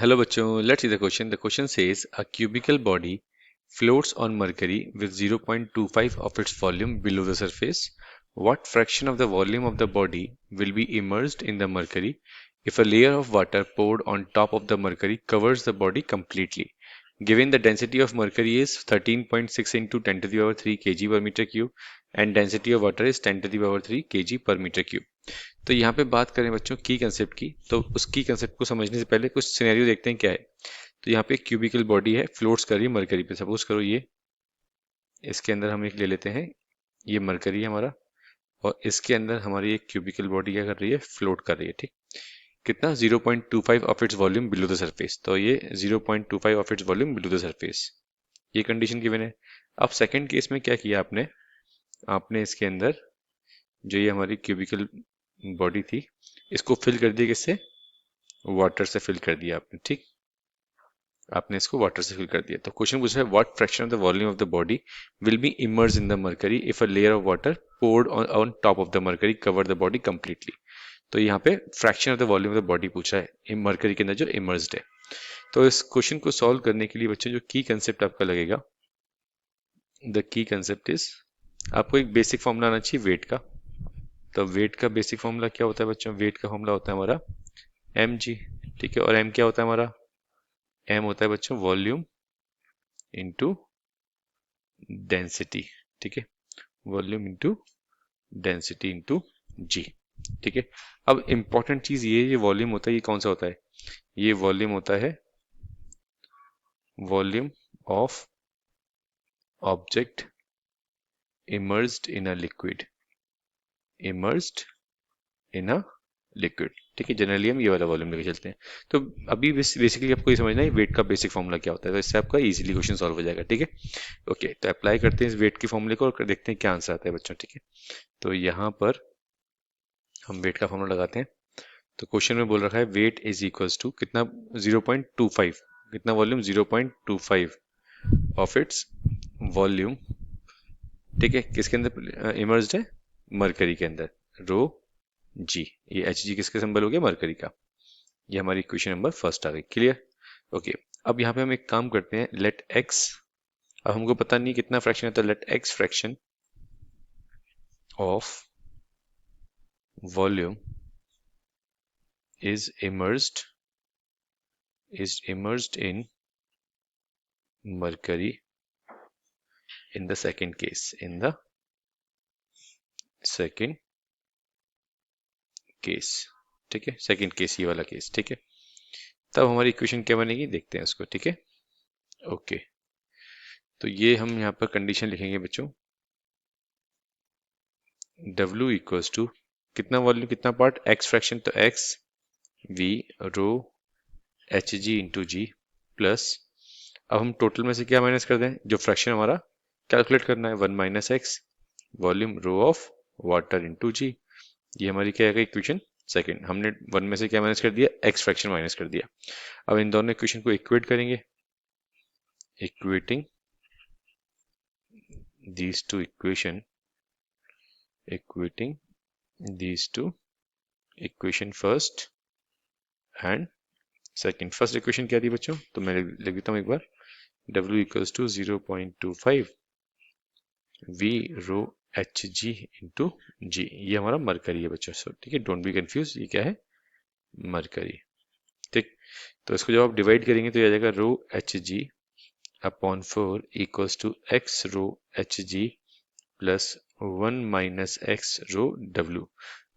Hello बच्चों, let's see the question. The question says a cubical body floats on mercury with 0.25 of its volume below the surface. What fraction of the volume of the body will be immersed in the mercury if a layer of water poured on top of the mercury covers the body completely? Given the density of mercury is 13.6 into 10 to the power 3 kg per meter cube and density of water is 10 to the power 3 kg per meter cube. तो यहाँ पे बात करें बच्चों की concept की, तो उस की कंसेप्ट को समझने से पहले कुछ सिनेरियो देखते हैं क्या है। तो यहाँ पे एक क्यूबिकल बॉडी है, फ्लोट्स कर रही है मरकरी पे। सपोज करो ये, इसके अंदर हम एक ले लेते हैं, ये मरकरी है हमारा, और इसके अंदर हमारी एक क्यूबिकल बॉडी क्या कर रही है, फ्लोट कर रही है। ठीक, कितना 0.25 of its volume below the surface. तो ये 0.25 of its volume below the surface, ये कंडीशन गिवन है। अब सेकंड केस में क्या किया आपने, आपने इसके अंदर जो ये हमारी क्यूबिकल बॉडी थी, इसको फिल कर दिया, किससे, वाटर से फिल कर दिया आपने। ठीक, आपने इसको वाटर से फिल कर दिया। तो क्वेश्चन पूछा है what fraction of the volume of the body will be immerse in the mercury if a layer of water poured on top of the mercury cover the body completely. तो यहाँ पे fraction of the volume of the body पूछा है mercury के अंदर जो emerged है। तो इस क्वेश्चन को सॉल्व करने के लिए बच्चों जो की कंसेप्ट आपका लगेगा, द की कंसेप्ट इज, आपको एक बेसिक फॉर्मूला आना चाहिए वेट का। तो वेट का बेसिक फॉर्मूला क्या होता है बच्चों, वेट का फॉर्मूला होता है हमारा mg। ठीक है, और m क्या होता है हमारा, m होता है बच्चों वॉल्यूम इंटू डेंसिटी। ठीक है, वॉल्यूम इंटू डेंसिटी इंटू जी। ठीक है, अब इंपॉर्टेंट चीज ये वॉल्यूम होता है, ये कौन सा होता है, ये वॉल्यूम होता है volume of object emerged in a liquid, emerged in a liquid. ठीक है, जनरली हम ये वाला वॉल्यूम लेके चलते हैं। तो अभी बेसिकली आपको ये समझना है वेट का बेसिक फॉर्मूला क्या होता है, तो इससे आपका इजीली क्वेश्चन सॉल्व हो जाएगा। ठीक है, ओके, तो अप्लाई करते हैं इस वेट के फॉर्मूले को और देखते हैं क्या आंसर आता है बच्चों। ठीक है, तो यहाँ पर हम वेट का फॉर्मूला लगाते हैं। तो क्वेश्चन में बोल रखा है वेट इज इक्वल्स टू कितना, 0.25, कितना वॉल्यूम, 0.25 ऑफ इट्स वॉल्यूम। ठीक है, किसके अंदर इमर्ज्ड है, मरकरी के अंदर, रो जी। ये एच जी किसके सिंबल हो गया, मरकरी का। ये हमारी इक्वेशन नंबर फर्स्ट आ गई। Clear, okay. अब यहाँ पे हम एक काम करते हैं, लेट एक्स, अब हमको पता नहीं कितना फ्रैक्शन है, तो let x fraction of volume is immersed in mercury in the second case, in the second case। ठीक है, सेकंड केस, ये वाला केस। ठीक है, तब हमारी इक्वेशन क्या बनेगी देखते हैं उसको। ठीक है, ओके, तो ये हम यहाँ पर कंडीशन लिखेंगे बच्चों, W इक्वल्स टू कितना वॉल्यूम कितना पार्ट, एक्स फ्रैक्शन, तो x V rho h g into g plus, अब हम टोटल में से क्या माइनस कर दें, जो फ्रैक्शन हमारा कैलकुलेट करना है, 1 minus x volume rho of water into g. ये हमारी क्या है इक्वेशन सेकंड। हमने 1 में से क्या माइनस कर दिया, एक्स फ्रैक्शन माइनस कर दिया। अब इन दोनों इक्वेशन को इक्वेट करेंगे, equating these two equation, equating these two equation first and second। First equation क्या थी बच्चों, तो मैं लिख देता हूँ एक बार, W equals to 0.25 V rho h g into g. ये हमारा मरकरी है बच्चों, सो ठीक है, डोंट बी कंफ्यूज, ये क्या है, मरकरी। ठीक, तो इसको जब आप डिवाइड करेंगे तो ये आ जाएगा rho h g upon 4 equals to x rho h g plus 1 minus x rho डब्ल्यू।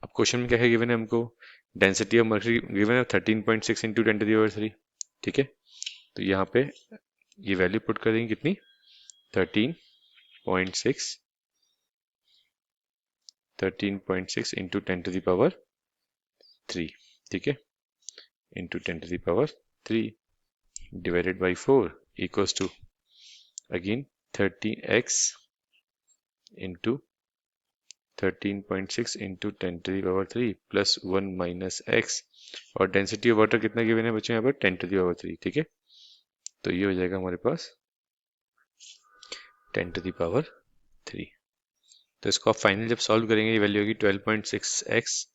अब क्वेश्चन में क्या है गिवन है हमको, डेंसिटी ऑफ मर्करी गिवन है 13.6 इंटू 10 टू द पावर 3। ठीक है, तो यहाँ पे ये वैल्यू पुट कर देंगे कितनी, 13.6 इंटू 10 टू द पावर 3। ठीक है, into 10 to the power 3 divided by 4 equals to again 30x into 13.6 into 10 to the power 3 plus 1 minus x, और डेंसिटी ऑफ वाटर कितना गिवन है बच्चों यहाँ पर, 10 टू द पावर 3। ठीक है, तो ये हो जाएगा हमारे पास 10 टू द पावर 3। तो इसको आप फाइनल जब सॉल्व करेंगे, ये वैल्यू होगी 12.6x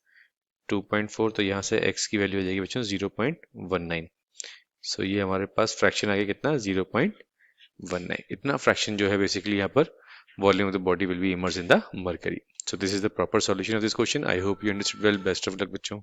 2.4, तो यहाँ से x की वैल्यू हो जाएगी बच्चों 0.19। सो ये हमारे पास फ्रैक्शन आ गया कितना, 0.19। इतना फ्रैक्शन जो है बेसिकली यहाँ पर volume of the body will B immerse in the mercury. So this is the proper solution of this question. I hope you understood well. Best of luck बच्चों।